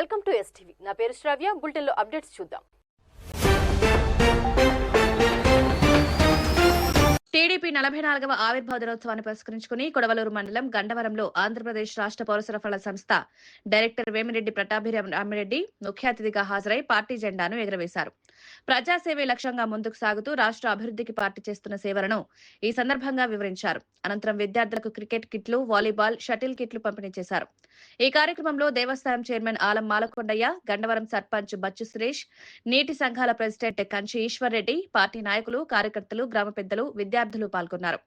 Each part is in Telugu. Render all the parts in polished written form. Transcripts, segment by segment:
Welcome to STV. నా పేరు శ్రావ్య. బులెటిన్లో అప్డేట్స్ చూద్దాం. టీడీపీ 44వ ఆవిర్భావ దినోత్సవాన్ని పురస్కరించుకుని కొడవలూరు మండలం గండవరంలో ఆంధ్రప్రదేశ్ రాష్ట్ర పౌర సరఫరాల సంస్థ డైరెక్టర్ వేమిరెడ్డి ప్రతాభిరామిరెడ్డి ముఖ్య అతిథిగా హాజరై పార్టీ జెండాను ఎగురవేశారు. ప్రజాసేవే లక్ష్యంగా ముందుకు సాగుతూ రాష్ట్ర అభివృద్ధికి పార్టీ చేస్తున్న సేవలను ఈ సందర్భంగా వివరించారు. అనంతరం విద్యార్థులకు క్రికెట్ కిట్లు, వాలీబాల్, షటిల్ కిట్లు పంపిణీ చేశారు. ఈ కార్యక్రమంలో దేవస్థానం చైర్మన్ ఆలం మాలకొండయ్య, గండవరం సర్పంచ్ బచ్చు సురేష్, నీటి సంఘాల ప్రెసిడెంట్ కంచి ఈశ్వర్ రెడ్డి, పార్టీ నాయకులు, కార్యకర్తలు, గ్రామ పెద్దలు, విద్యార్థులు పాల్గొన్నారు.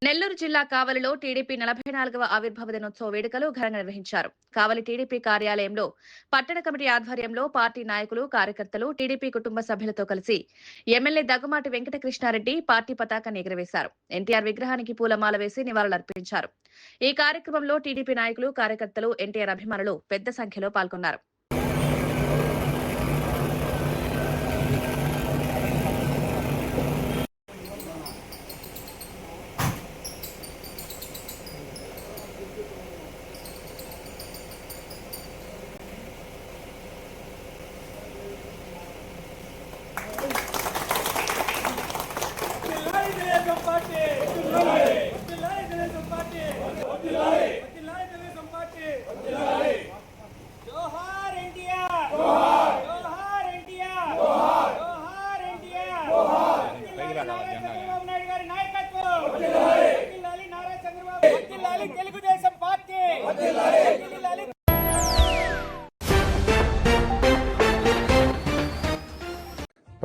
నెల్లూరు జిల్లా కావలిలో టీడీపీ 44వ ఆవిర్భావ దినోత్సవ వేడుకలు ఘనంగా నిర్వహించారు. కావలి టీడీపీ కార్యాలయంలో పట్టణ కమిటీ ఆధ్వర్యంలో పార్టీ నాయకులు, కార్యకర్తలు, టీడీపీ కుటుంబ సభ్యులతో కలిసి ఎమ్మెల్యే దగ్గుమాటి వెంకటకృష్ణారెడ్డి పార్టీ పతాకాన్ని ఎగురవేశారు. ఎన్టీఆర్ విగ్రహానికి పూలమాల వేసి నివాళులర్పించారు. ఈ కార్యక్రమంలో టీడీపీ నాయకులు, కార్యకర్తలు, ఎన్టీఆర్ అభిమానులు పెద్ద సంఖ్యలో పాల్గొన్నారు.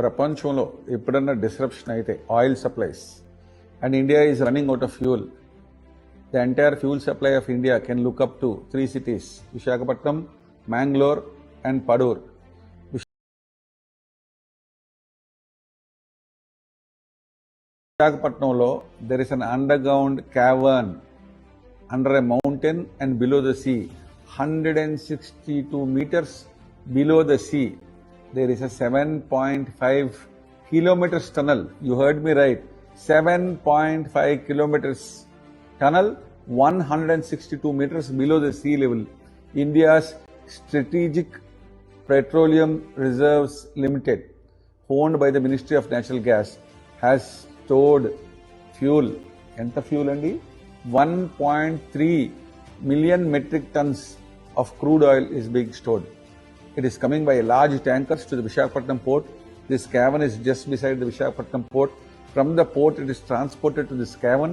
ప్రపంచంలో ఎప్పుడన్నా డిస్రప్షన్ అయితే oil supplies and India is running out of fuel, the entire fuel supply of India can look up to 3 cities, Visakhapatnam, Mangalore and Padur. విశాఖపట్నంలో there is an underground cavern under a mountain and below the sea, 162 meters below the sea. There is a 7.5 kilometers tunnel. You heard me right. 7.5 kilometers tunnel, 162 meters below the sea level. India's Strategic Petroleum Reserves Limited, owned by the Ministry of Natural Gas, has stored fuel. Enta fuel andi? 1.3 million metric tons of crude oil is being stored. It is coming by large tankers to the Visakhapatnam port. This cavern is just beside the Visakhapatnam port. From the port, it is transported to this cavern,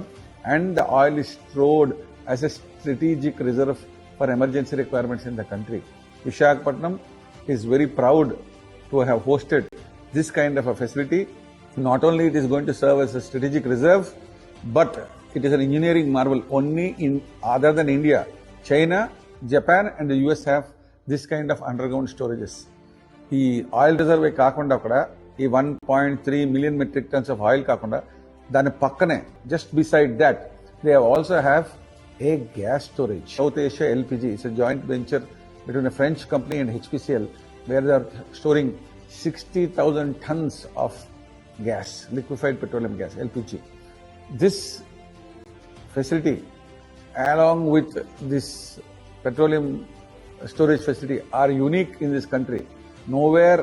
and the oil is stored as a strategic reserve for emergency requirements in the country. Visakhapatnam is very proud to have hosted this kind of a facility. Not only it is going to serve as a strategic reserve, but it is an engineering marvel. Only in other than India, China, Japan and the US have this kind of underground storages. ఈ ఆయిల్ రిజర్వే కాకుండా అక్కడ ఈ 1.3 million metric tons of oil కాకుండా దాని పక్కనే just beside that they also have a gas storage. South Asia LPG it's a joint venture between a French company and HPCL, where they are storing 60,000 tons of gas, liquefied petroleum gas, LPG. This facility along with this petroleum storage facility are unique in this country. Nowhere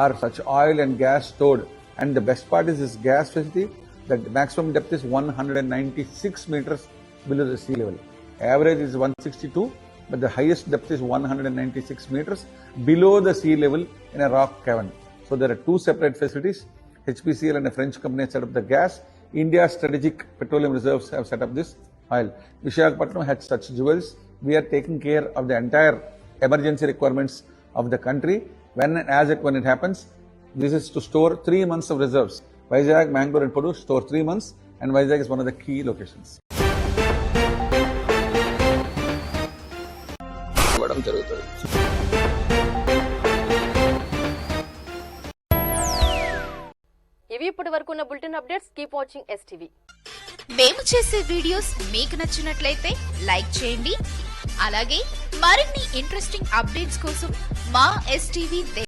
are such oil and gas stored, and the best part is this gas facility, the maximum depth is 196 meters below the sea level. Average is 162, but the highest depth is 196 meters below the sea level in a rock cavern. So there are two separate facilities. HPCL and a French company set up the gas. India's Strategic Petroleum Reserves have set up this oil. Visakhapatnam had such jewels. We are taking care of the entire emergency requirements of the country. When it happens, this is to store 3 months of reserves. Vizag, Mangalore and Padu store 3 months, and Vizag is one of the key locations. ఇవి ఇప్పటి వరకు ఉన్న bulletin updates. Keep watching STV. మేము చేసే వీడియోస్ మీకు నచ్చినట్లయితే లైక్ చేయండి. అలాగే మరిన్ని ఇంట్రెస్టింగ్ అప్డేట్స్ కోసం మా ఎస్టీవీ